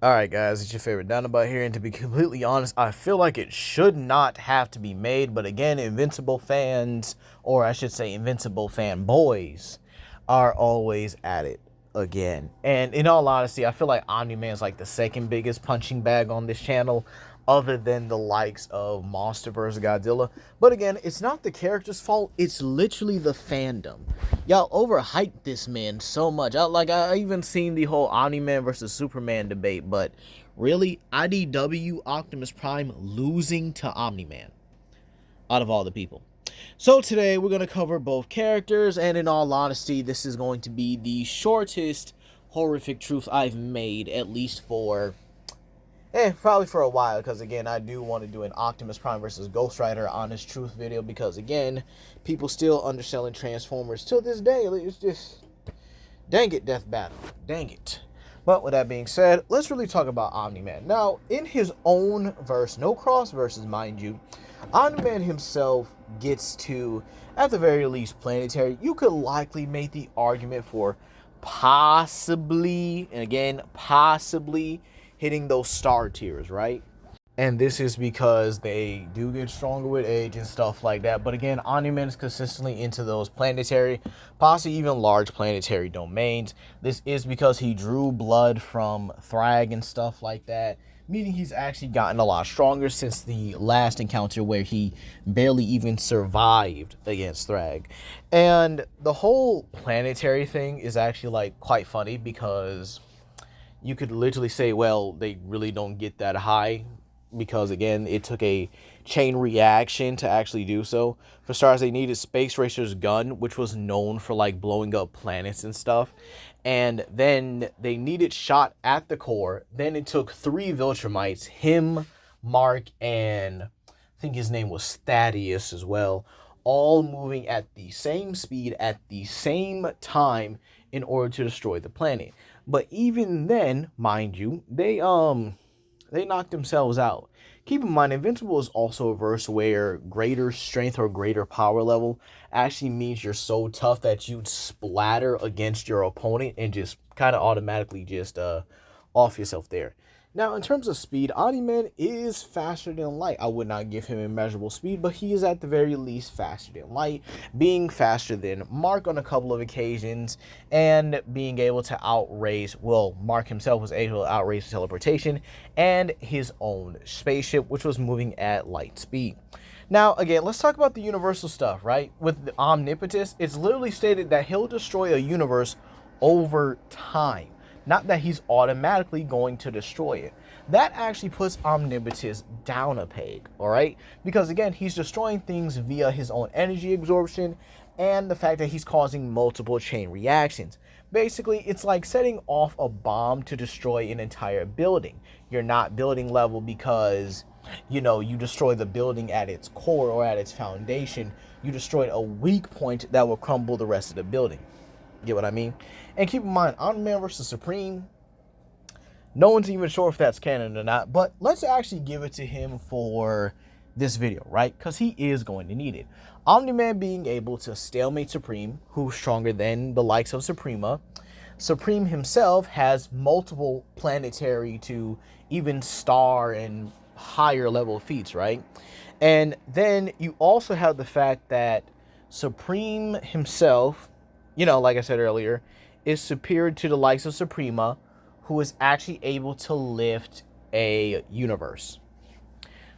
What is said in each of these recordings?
Alright guys, it's your favorite Dynabot here, and to be completely honest, I feel like it should not have to be made, but again, Invincible fans, or I should say Invincible fanboys, are always at it again. And in all honesty, I feel like Omni-Man is like the second biggest punching bag on this channel, other than the likes of Monster vs. Godzilla. But again, it's not the character's fault, it's literally the fandom. Y'all overhyped this man so much. I even seen the whole Omni-Man versus Superman debate, but really, IDW Optimus Prime losing to Omni-Man out of all the people. So today we're going to cover both characters, and in all honesty, this is going to be the shortest horrific truth I've made, at least for probably for a while, because again, I do want to do an Optimus Prime versus Ghost Rider Honest Truth video, because again, people still underselling Transformers till this day. It's just, dang it, Death Battle, dang it. But with that being said, let's really talk about Omni-Man. Now, in his own verse, no cross verses, mind you, Omni-Man himself gets to, at the very least, planetary. You could likely make the argument for possibly, and again, possibly, hitting those star tiers, right? And this is because they do get stronger with age and stuff like that. But again, Omni-Man is consistently into those planetary, possibly even large planetary domains. This is because he drew blood from Thrag and stuff like that, meaning he's actually gotten a lot stronger since the last encounter where he barely even survived against Thrag. And the whole planetary thing is actually like quite funny, because you could literally say, well, they really don't get that high, because again, it took a chain reaction to actually do so. For starters, they needed Space Racer's gun, which was known for like blowing up planets and stuff, and then they needed shot at the core. Then it took 3 Viltrumites, him, Mark, and I think his name was Thaddeus as well, all moving at the same speed at the same time in order to destroy the planet. But even then, mind you, they knocked themselves out. Keep in mind, Invincible is also a verse where greater strength or greater power level actually means you're so tough that you'd splatter against your opponent and just kind of automatically just off yourself there. Now, in terms of speed, Omni-Man is faster than light. I would not give him immeasurable speed, but he is at the very least faster than light, being faster than Mark on a couple of occasions, and being able to outrace, well, Mark himself was able to outrace teleportation and his own spaceship, which was moving at light speed. Now, again, let's talk about the universal stuff, right? With the Omnipotence, it's literally stated that he'll destroy a universe over time. Not that he's automatically going to destroy it. That actually puts Omnipotence down a peg, all right? Because again, he's destroying things via his own energy absorption and the fact that he's causing multiple chain reactions. Basically, it's like setting off a bomb to destroy an entire building. You're not building level because, you destroy the building at its core or at its foundation. You destroy a weak point that will crumble the rest of the building. Get what I mean? And keep in mind, Omni-Man vs. Supreme, no one's even sure if that's canon or not, but let's actually give it to him for this video, right? Because he is going to need it. Omni-Man being able to stalemate Supreme, who's stronger than the likes of Suprema. Supreme himself has multiple planetary to even star and higher level feats, right? And then you also have the fact that Supreme himself, like I said earlier, is superior to the likes of Suprema, who is actually able to lift a universe.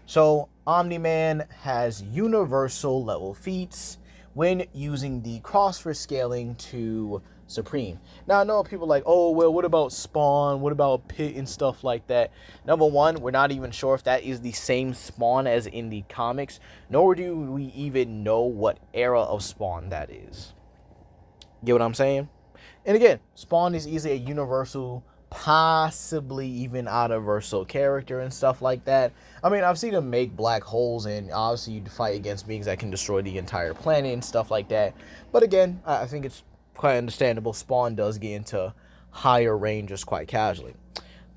So Omni-Man has universal level feats when using the crossfit scaling to Supreme. Now, I know people are like, oh, well, what about Spawn? What about Pit and stuff like that? Number one, we're not even sure if that is the same Spawn as in the comics, nor do we even know what era of Spawn that is. Get what I'm saying? And again, Spawn is easily a universal, possibly even out-of-versal character and stuff like that. I mean, I've seen him make black holes, and obviously you fight against beings that can destroy the entire planet and stuff like that. But again, I think it's quite understandable. Spawn does get into higher ranges quite casually.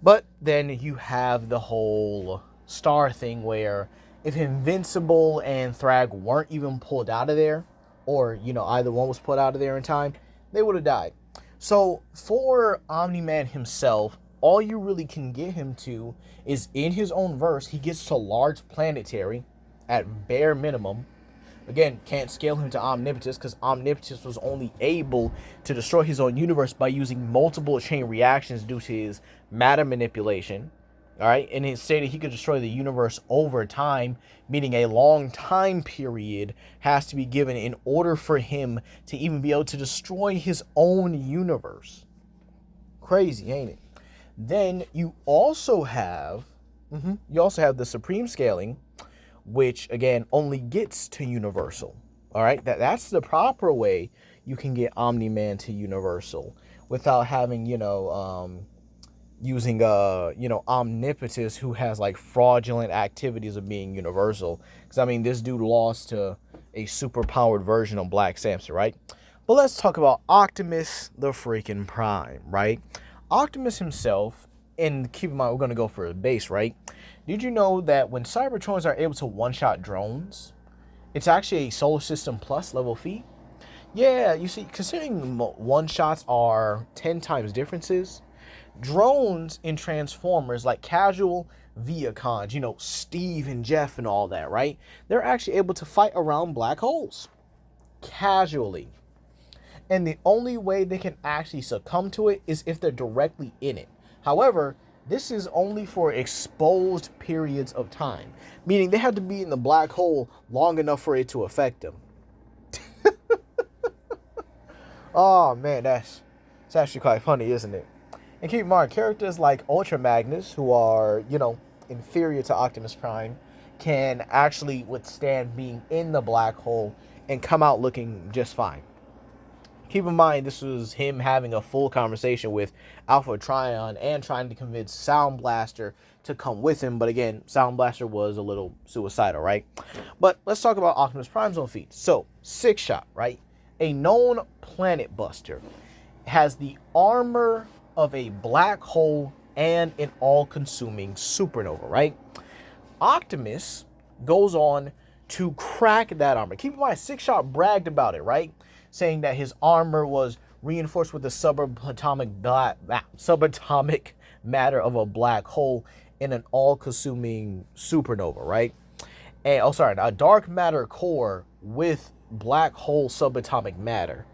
But then you have the whole star thing where if Invincible and Thrag weren't even pulled out of there, or, either one was put out of there in time, they would have died. So for Omni-Man himself, all you really can get him to is in his own verse, he gets to large planetary at bare minimum. Again, can't scale him to omnipotence because omnipotence was only able to destroy his own universe by using multiple chain reactions due to his matter manipulation. All right, and it stated he could destroy the universe over time, meaning a long time period has to be given in order for him to even be able to destroy his own universe. Crazy, ain't it? Then you also have the supreme scaling, which again only gets to universal. All right, that's the proper way you can get Omni-Man to universal without having using omnipotence, who has like fraudulent activities of being universal. Because I mean, this dude lost to a super powered version of Black Samson, right? But let's talk about Optimus the freaking Prime, right? Optimus himself, and keep in mind we're gonna go for a base, right? Did you know that when Cybertrons are able to one-shot drones, it's actually a Solar System Plus level feat? Yeah, you see, considering one-shots are 10 times differences, drones in Transformers, like casual Viacons, Steve and Jeff and all that, right? They're actually able to fight around black holes casually. And the only way they can actually succumb to it is if they're directly in it. However, this is only for exposed periods of time, meaning they have to be in the black hole long enough for it to affect them. Oh man, it's actually quite funny, isn't it? And keep in mind, characters like Ultra Magnus, who are, inferior to Optimus Prime, can actually withstand being in the black hole and come out looking just fine. Keep in mind, this was him having a full conversation with Alpha Trion and trying to convince Sound Blaster to come with him. But again, Sound Blaster was a little suicidal, right? But let's talk about Optimus Prime's own feats. So, Six Shot, right? A known planet buster, has the armor of a black hole and an all-consuming supernova, right? Optimus goes on to crack that armor. Keep in mind, Six Shot bragged about it, right? Saying that his armor was reinforced with the subatomic matter of a black hole in an all-consuming supernova, right? And a dark matter core with black hole subatomic matter.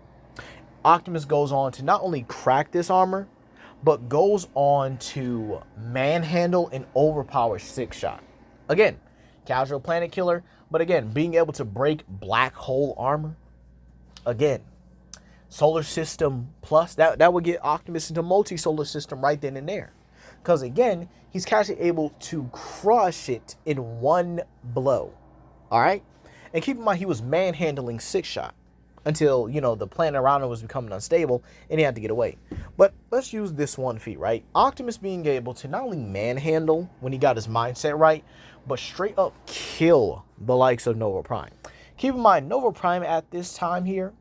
Optimus goes on to not only crack this armor, but goes on to manhandle and overpower Six Shot. Again, casual planet killer, but again, being able to break black hole armor. Again, Solar System Plus, that would get Optimus into multi-solar system right then and there. Because again, he's casually able to crush it in one blow. All right? And keep in mind, he was manhandling Six Shot until, the planet around him was becoming unstable and he had to get away. But let's use this one feat, right? Optimus being able to not only manhandle when he got his mindset right, but straight up kill the likes of Nova Prime. Keep in mind, Nova Prime at this time here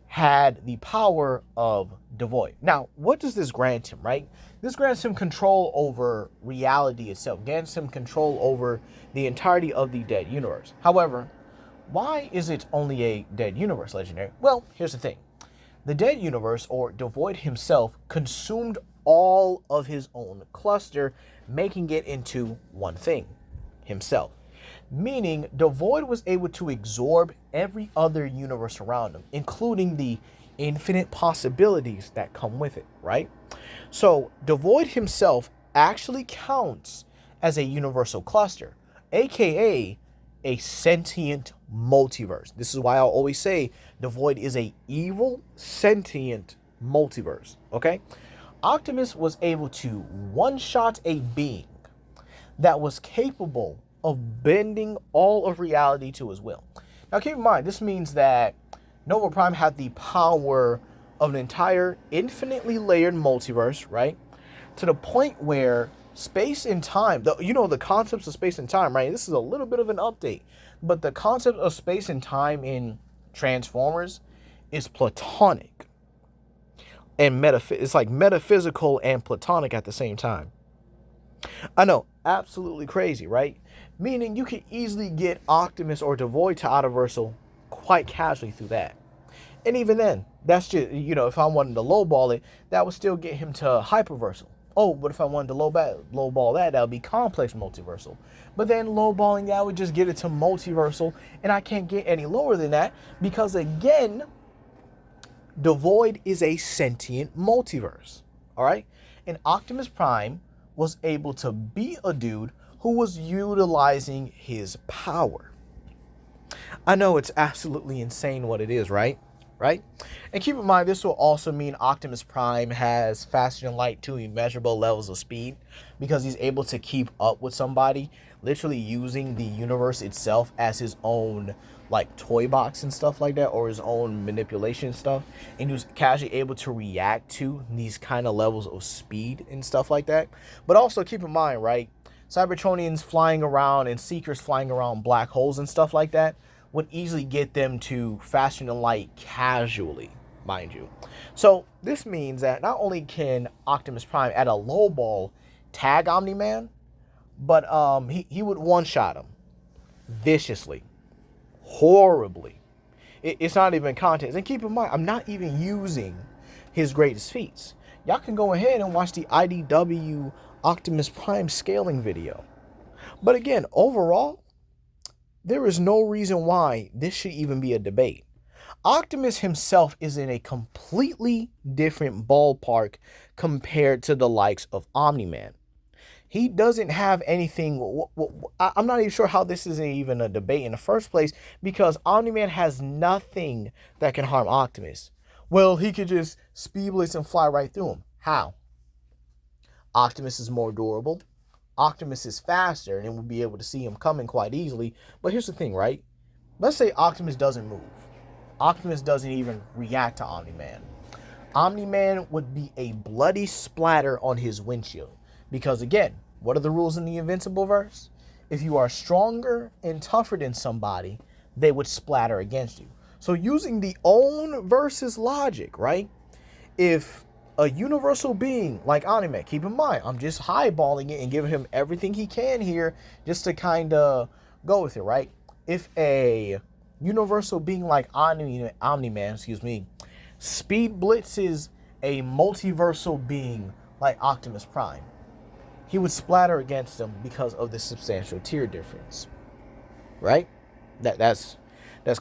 had the power of Devoid. Now, what does this grant him, right? This grants him control over reality itself, grants him control over the entirety of the dead universe. However, why is it only a dead universe, Legendary? Well, here's the thing. The dead universe, or Devoid himself, consumed all of his own cluster, making it into one thing, himself. Meaning, Devoid was able to absorb every other universe around him, including the infinite possibilities that come with it, right? So, Devoid himself actually counts as a universal cluster, aka a sentient multiverse. This is why I'll always say Devoid is a evil, sentient multiverse, okay? Optimus was able to one-shot a being that was capable of bending all of reality to his will. Now keep in mind, this means that Nova Prime had the power of an entire infinitely layered multiverse, right? To the point where space and time, the concepts of space and time, right? This is a little bit of an update, but the concept of space and time in Transformers is platonic and it's like metaphysical and platonic at the same time. I know, absolutely crazy, right? Meaning you could easily get Optimus or Devoid to Autoversal quite casually through that. And even then, that's just, if I wanted to lowball it, that would still get him to Hyperversal. oh, but if I wanted to lowball that would be complex multiversal. But then lowballing that would just get it to multiversal, and I can't get any lower than that because, again, the Void is a sentient multiverse. All right? And Optimus Prime was able to be a dude who was utilizing his power. I know it's absolutely insane what it is, right? Right? And keep in mind, this will also mean Optimus Prime has faster than light to immeasurable levels of speed because he's able to keep up with somebody, literally using the universe itself as his own like toy box and stuff like that, or his own manipulation stuff, and he was casually able to react to these kind of levels of speed and stuff like that. But also keep in mind, right, Cybertronians flying around and Seekers flying around black holes and stuff like that would easily get them to faster than light casually, mind you. So this means that not only can Optimus Prime at a low ball tag Omni-Man, but he would one-shot him viciously, horribly. It's not even contest. And keep in mind, I'm not even using his greatest feats. Y'all can go ahead and watch the IDW Optimus Prime scaling video. But again, overall, there is no reason why this should even be a debate. Optimus himself is in a completely different ballpark compared to the likes of Omni-Man. He doesn't have anything. I'm not even sure how this is even a debate in the first place, because Omni-Man has nothing that can harm Optimus. Well, he could just speed blitz and fly right through him. How? Optimus is more durable. Optimus is faster, and we'll be able to see him coming quite easily. But here's the thing, right? Let's say Optimus doesn't move. Optimus doesn't even react to Omni-Man. Omni-Man would be a bloody splatter on his windshield. Because again, what are the rules in the Invincible verse? If you are stronger and tougher than somebody, they would splatter against you. So using the own versus logic, right? If a universal being like Omni-Man, keep in mind, I'm just highballing it and giving him everything he can here just to kind of go with it, right? If a universal being like Omni-Man, speed blitzes a multiversal being like Optimus Prime, he would splatter against them because of the substantial tier difference, right? That's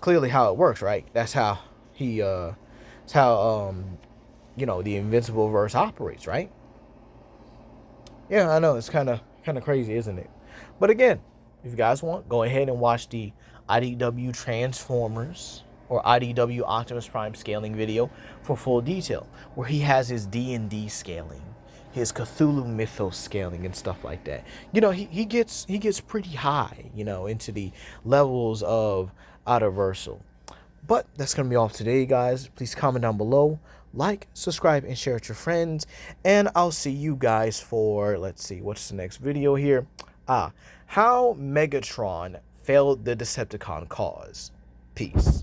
clearly how it works, right? That's how the Invincible verse operates, right? Yeah, I know, it's kind of crazy, isn't it? But again, if you guys want, go ahead and watch the IDW Transformers or IDW Optimus Prime scaling video for full detail, where he has his D&D scaling, his Cthulhu mythos scaling and stuff like that. He gets pretty high, into the levels of Outerversal. But that's going to be all today, guys. Please comment down below, like, subscribe, and share with your friends. And I'll see you guys for, let's see, what's the next video here? How Megatron failed the Decepticon cause. Peace.